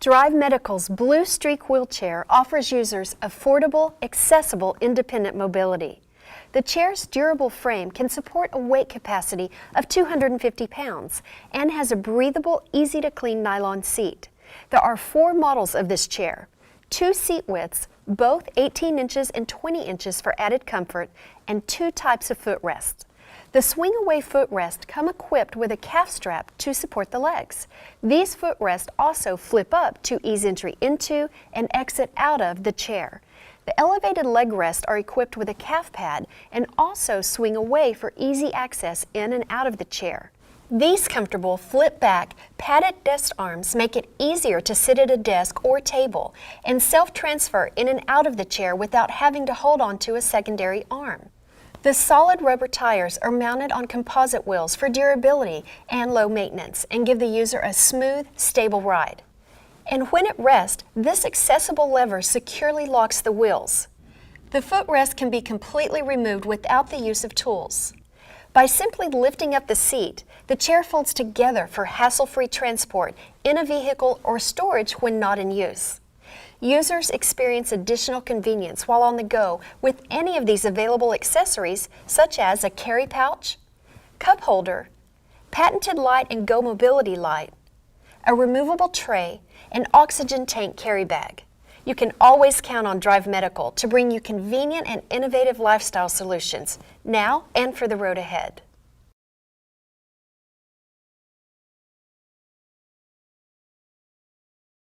Drive Medical's Blue Streak wheelchair offers users affordable, accessible, independent mobility. The chair's durable frame can support a weight capacity of 250 pounds and has a breathable, easy-to-clean nylon seat. There are 4 models of this chair, 2 seat widths, both 18 inches and 20 inches for added comfort, and 2 types of footrests. The swing-away footrests come equipped with a calf strap to support the legs. These footrests also flip up to ease entry into and exit out of the chair. The elevated leg rests are equipped with a calf pad and also swing away for easy access in and out of the chair. These comfortable flip-back, padded desk arms make it easier to sit at a desk or table and self-transfer in and out of the chair without having to hold on to a secondary arm. The solid rubber tires are mounted on composite wheels for durability and low maintenance and give the user a smooth, stable ride. And when at rest, this accessible lever securely locks the wheels. The footrest can be completely removed without the use of tools. By simply lifting up the seat, the chair folds together for hassle-free transport in a vehicle or storage when not in use. Users experience additional convenience while on the go with any of these available accessories, such as a carry pouch, cup holder, patented light and go mobility light, a removable tray, and oxygen tank carry bag. You can always count on Drive Medical to bring you convenient and innovative lifestyle solutions now and for the road ahead.